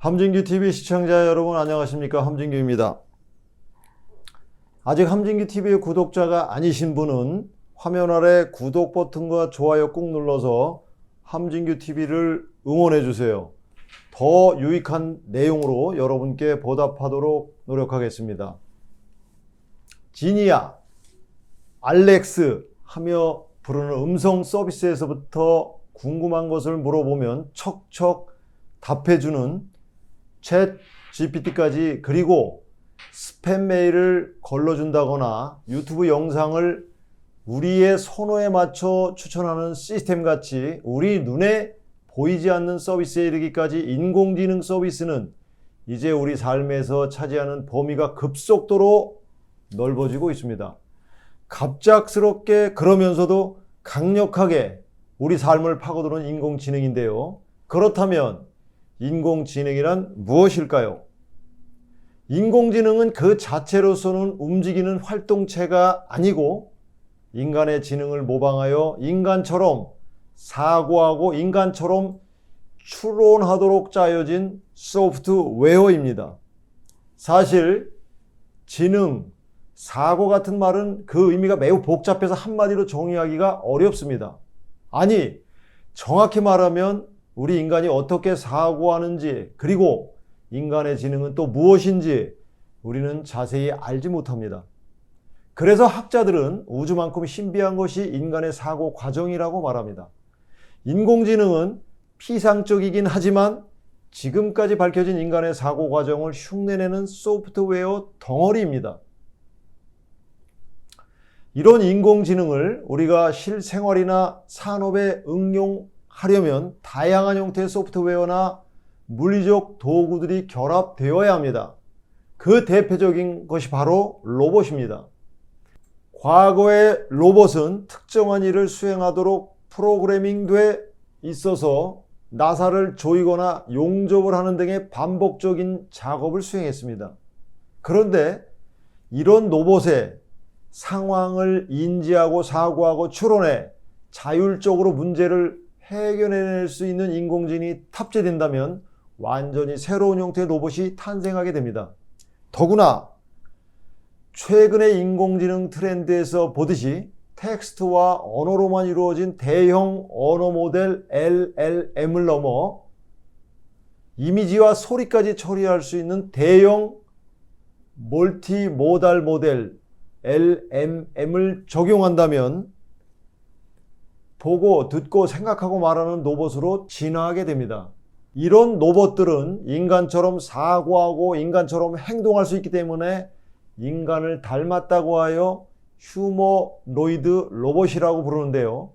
함진규 TV 시청자 여러분 안녕하십니까? 함진규입니다. 아직 함진규 TV의 구독자가 아니신 분은 화면 아래 구독 버튼과 좋아요 꾹 눌러서 함진규 TV를 응원해 주세요. 더 유익한 내용으로 여러분께 보답하도록 노력하겠습니다. 지니야, 알렉스 하며 부르는 음성 서비스에서부터 궁금한 것을 물어보면 척척 답해주는 챗 GPT까지, 그리고 스팸 메일을 걸러준다거나 유튜브 영상을 우리의 선호에 맞춰 추천하는 시스템 같이 우리 눈에 보이지 않는 서비스에 이르기까지 인공지능 서비스는 이제 우리 삶에서 차지하는 범위가 급속도로 넓어지고 있습니다. 갑작스럽게 그러면서도 강력하게 우리 삶을 파고드는 인공지능인데요. 그렇다면 인공지능이란 무엇일까요? 인공지능은 그 자체로서는 움직이는 활동체가 아니고 인간의 지능을 모방하여 인간처럼 사고하고 인간처럼 추론하도록 짜여진 소프트웨어입니다. 사실 지능, 사고 같은 말은 그 의미가 매우 복잡해서 한마디로 정의하기가 어렵습니다. 아니, 정확히 말하면 우리 인간이 어떻게 사고하는지, 그리고 인간의 지능은 또 무엇인지 우리는 자세히 알지 못합니다. 그래서 학자들은 우주만큼 신비한 것이 인간의 사고 과정이라고 말합니다. 인공지능은 피상적이긴 하지만 지금까지 밝혀진 인간의 사고 과정을 흉내내는 소프트웨어 덩어리입니다. 이런 인공지능을 우리가 실생활이나 산업에 응용하려면 다양한 형태의 소프트웨어나 물리적 도구들이 결합되어야 합니다. 그 대표적인 것이 바로 로봇입니다. 과거의 로봇은 특정한 일을 수행하도록 프로그래밍돼 있어서 나사를 조이거나 용접을 하는 등의 반복적인 작업을 수행했습니다. 그런데 이런 로봇에 상황을 인지하고 사고하고 추론해 자율적으로 문제를 해결해낼 수 있는 인공지능이 탑재된다면 완전히 새로운 형태의 로봇이 탄생하게 됩니다. 더구나 최근의 인공지능 트렌드에서 보듯이 텍스트와 언어로만 이루어진 대형 언어 모델 LLM을 넘어 이미지와 소리까지 처리할 수 있는 대형 멀티모달 모델 LMM을 적용한다면 보고 듣고 생각하고 말하는 로봇으로 진화하게 됩니다. 이런 로봇들은 인간처럼 사고하고 인간처럼 행동할 수 있기 때문에 인간을 닮았다고 하여 휴머노이드 로봇이라고 부르는데요.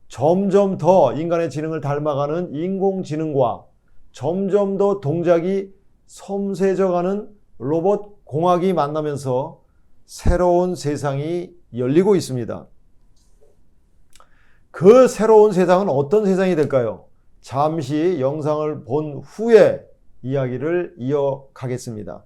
점점 더 인간의 지능을 닮아가는 인공지능과 점점 더 동작이 섬세져가는 로봇 공학이 만나면서 새로운 세상이 열리고 있습니다. 그 새로운 세상은 어떤 세상이 될까요? 잠시 영상을 본 후에 이야기를 이어가겠습니다.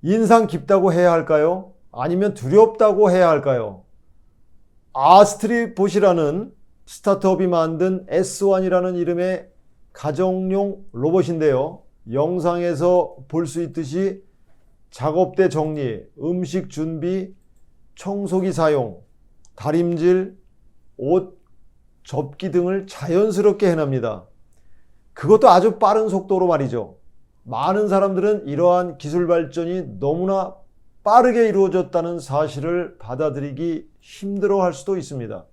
인상 깊다고 해야 할까요? 아니면 두렵다고 해야 할까요? 아스트리봇이라는 스타트업이 만든 S1이라는 이름의 가정용 로봇인데요. 영상에서 볼 수 있듯이 작업대 정리, 음식 준비, 청소기 사용, 다림질, 옷, 접기 등을 자연스럽게 해냅니다. 그것도 아주 빠른 속도로 말이죠. 많은 사람들은 이러한 기술 발전이 너무나 빠르게 이루어졌다는 사실을 받아들이기 힘들어할 수도 있습니다.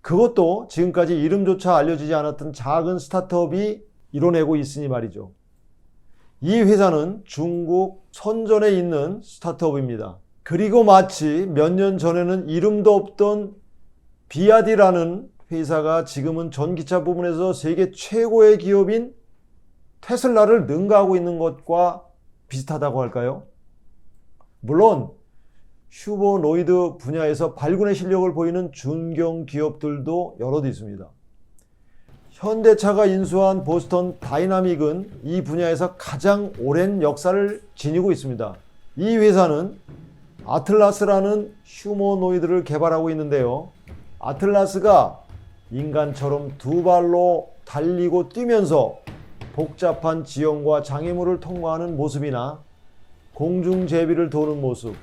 그것도 지금까지 이름조차 알려지지 않았던 작은 스타트업이 이뤄내고 있으니 말이죠. 이 회사는 중국 선전에 있는 스타트업입니다. 그리고 마치 몇 년 전에는 이름도 없던 비아디라는 회사가 지금은 전기차 부분에서 세계 최고의 기업인 테슬라를 능가하고 있는 것과 비슷하다고 할까요? 물론 휴머노이드 분야에서 발군의 실력을 보이는 중견 기업들도 여럿 있습니다. 현대차가 인수한 보스턴 다이나믹은 이 분야에서 가장 오랜 역사를 지니고 있습니다. 이 회사는 아틀라스라는 휴머노이드를 개발하고 있는데요. 아틀라스가 인간처럼 두 발로 달리고 뛰면서 복잡한 지형과 장애물을 통과하는 모습이나 공중제비를 도는 모습,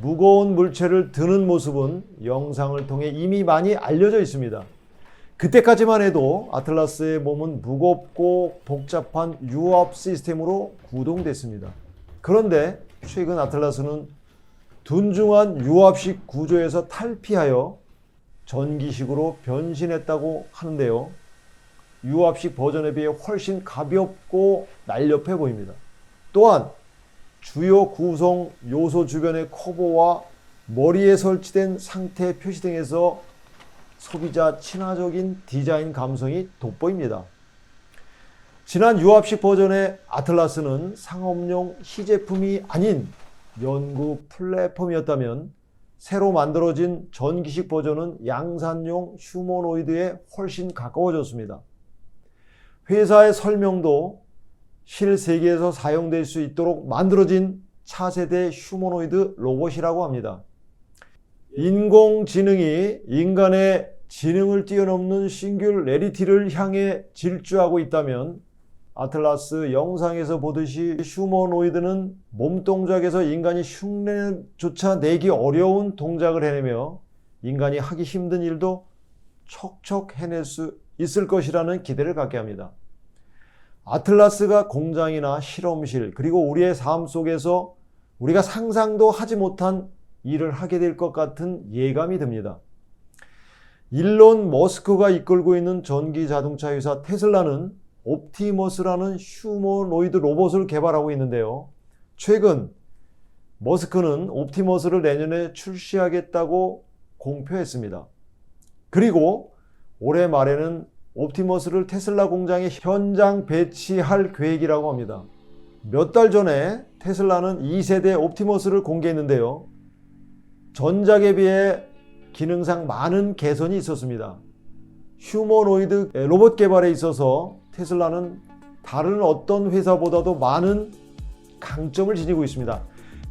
무거운 물체를 드는 모습은 영상을 통해 이미 많이 알려져 있습니다. 그때까지만 해도 아틀라스의 몸은 무겁고 복잡한 유압 시스템으로 구동됐습니다. 그런데 최근 아틀라스는 둔중한 유압식 구조에서 탈피하여 전기식으로 변신했다고 하는데요. 유압식 버전에 비해 훨씬 가볍고 날렵해 보입니다. 또한 주요 구성 요소 주변의 커버와 머리에 설치된 상태 표시 등에서 소비자 친화적인 디자인 감성이 돋보입니다. 지난 유압식 버전의 아틀라스는 상업용 희제품이 아닌 연구 플랫폼이었다면 새로 만들어진 전기식 버전은 양산용 휴머노이드에 훨씬 가까워졌습니다. 회사의 설명도 실세계에서 사용될 수 있도록 만들어진 차세대 휴머노이드 로봇이라고 합니다. 인공지능이 인간의 지능을 뛰어넘는 싱귤레리티를 향해 질주하고 있다면 아틀라스 영상에서 보듯이 휴머노이드는 몸동작에서 인간이 흉내조차 내기 어려운 동작을 해내며 인간이 하기 힘든 일도 척척 해낼 수 있을 것이라는 기대를 갖게 합니다. 아틀라스가 공장이나 실험실 그리고 우리의 삶 속에서 우리가 상상도 하지 못한 일을 하게 될 것 같은 예감이 듭니다. 일론 머스크가 이끌고 있는 전기 자동차 회사 테슬라는 옵티머스라는 휴머노이드 로봇을 개발하고 있는데요. 최근 머스크는 옵티머스를 내년에 출시하겠다고 공표했습니다. 그리고 올해 말에는 옵티머스를 테슬라 공장에 현장 배치할 계획이라고 합니다. 몇 달 전에 테슬라는 2세대 옵티머스를 공개했는데요. 전작에 비해 기능상 많은 개선이 있었습니다. 휴머노이드 로봇 개발에 있어서 테슬라는 다른 어떤 회사보다도 많은 강점을 지니고 있습니다.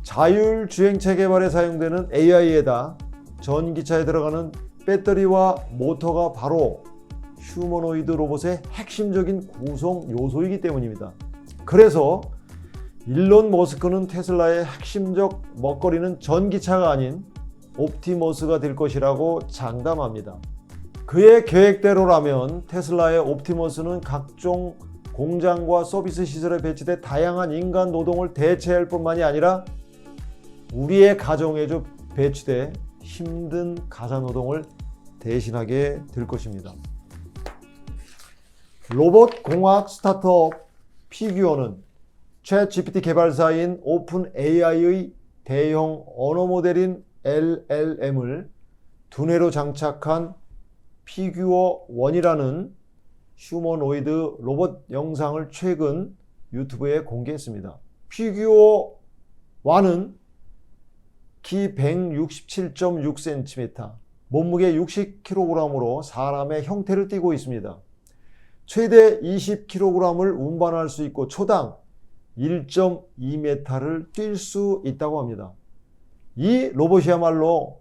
자율주행체 개발에 사용되는 AI에다 전기차에 들어가는 배터리와 모터가 바로 휴머노이드 로봇의 핵심적인 구성 요소이기 때문입니다. 그래서 일론 머스크는 테슬라의 핵심적 먹거리는 전기차가 아닌 옵티머스가 될 것이라고 장담합니다. 그의 계획대로라면 테슬라의 옵티머스는 각종 공장과 서비스 시설에 배치돼 다양한 인간 노동을 대체할 뿐만이 아니라 우리의 가정에도 배치돼 힘든 가사노동을 대신하게 될 것입니다. 로봇 공학 스타트업 피규어는 챗GPT 개발사인 오픈AI의 대형 언어 모델인 LLM을 두뇌로 장착한 피규어1이라는 휴머노이드 로봇 영상을 최근 유튜브에 공개했습니다. 피규어1은 키 167.6cm, 몸무게 60kg으로 사람의 형태를 띠고 있습니다. 최대 20kg을 운반할 수 있고 초당 1.2m를 뛸 수 있다고 합니다. 이 로봇이야말로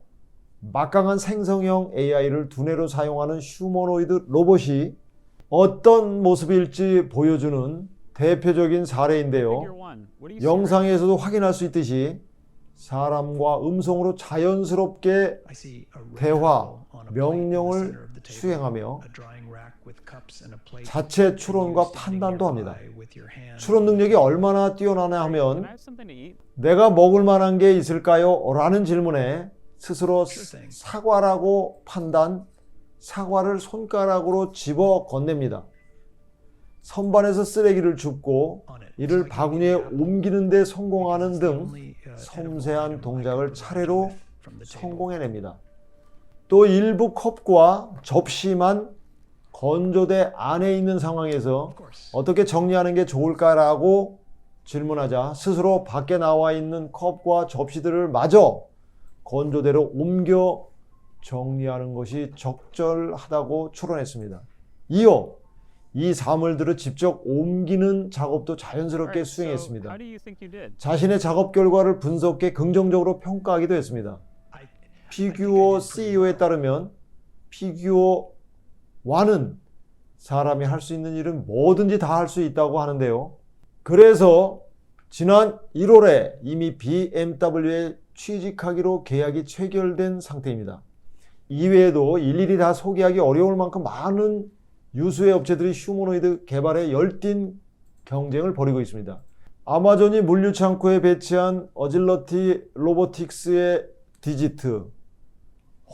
막강한 생성형 AI를 두뇌로 사용하는 휴머노이드 로봇이 어떤 모습일지 보여주는 대표적인 사례인데요. 영상에서도 확인할 수 있듯이 사람과 음성으로 자연스럽게 대화, 명령을 수행하며 자체 추론과 판단도 합니다. 추론 능력이 얼마나 뛰어나냐 하면 내가 먹을 만한 게 있을까요? 라는 질문에 스스로 사과라고 판단, 사과를 손가락으로 집어 건넵니다. 선반에서 쓰레기를 줍고 이를 바구니에 옮기는 데 성공하는 등 섬세한 동작을 차례로 성공해냅니다. 또 일부 컵과 접시만 건조대 안에 있는 상황에서 어떻게 정리하는 게 좋을까라고 질문하자 스스로 밖에 나와 있는 컵과 접시들을 마저 건조대로 옮겨 정리하는 것이 적절하다고 추론했습니다. 이어 이 사물들을 직접 옮기는 작업도 자연스럽게 수행했습니다. 자신의 작업 결과를 분석해 긍정적으로 평가하기도 했습니다. 피규어 CEO에 따르면 피규어 1은 사람이 할 수 있는 일은 뭐든지 다 할 수 있다고 하는데요. 그래서 지난 1월에 이미 BMW에 취직하기로 계약이 체결된 상태입니다. 이외에도 일일이 다 소개하기 어려울 만큼 많은 유수의 업체들이 휴머노이드 개발에 열띤 경쟁을 벌이고 있습니다. 아마존이 물류창고에 배치한 어질러티 로보틱스의 디지트,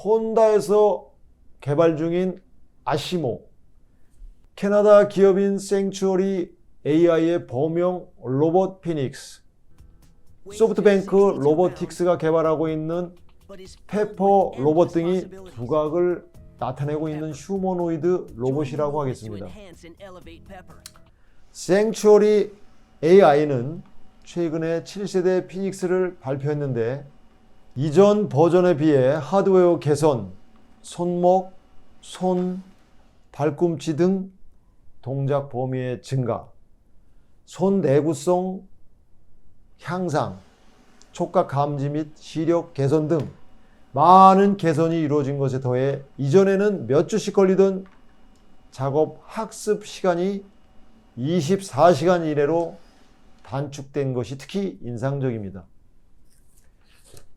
혼다에서 개발 중인 아시모, 캐나다 기업인 생츄어리 AI의 범용 로봇 피닉스, 소프트뱅크 로보틱스가 개발하고 있는 페퍼 로봇 등이 두각을 나타내고 있는 휴머노이드 로봇이라고 하겠습니다. 생츄어리 AI는 최근에 7세대 피닉스를 발표했는데 이전 버전에 비해 하드웨어 개선, 손목, 손, 발꿈치 등 동작 범위의 증가, 손 내구성 향상, 촉각 감지 및 시력 개선 등 많은 개선이 이루어진 것에 더해 이전에는 몇 주씩 걸리던 작업 학습 시간이 24시간 이내로 단축된 것이 특히 인상적입니다.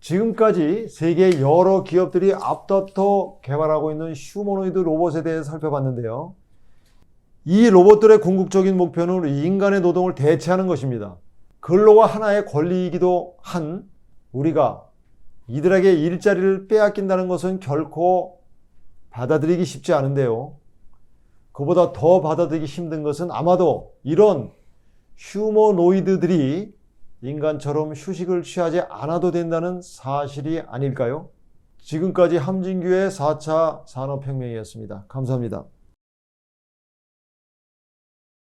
지금까지 세계 여러 기업들이 앞다퉈 개발하고 있는 휴머노이드 로봇에 대해 살펴봤는데요. 이 로봇들의 궁극적인 목표는 인간의 노동을 대체하는 것입니다. 근로가 하나의 권리이기도 한 우리가 이들에게 일자리를 빼앗긴다는 것은 결코 받아들이기 쉽지 않은데요. 그보다 더 받아들이기 힘든 것은 아마도 이런 휴머노이드들이 인간처럼 휴식을 취하지 않아도 된다는 사실이 아닐까요? 지금까지 함진규의 4차 산업혁명이었습니다. 감사합니다.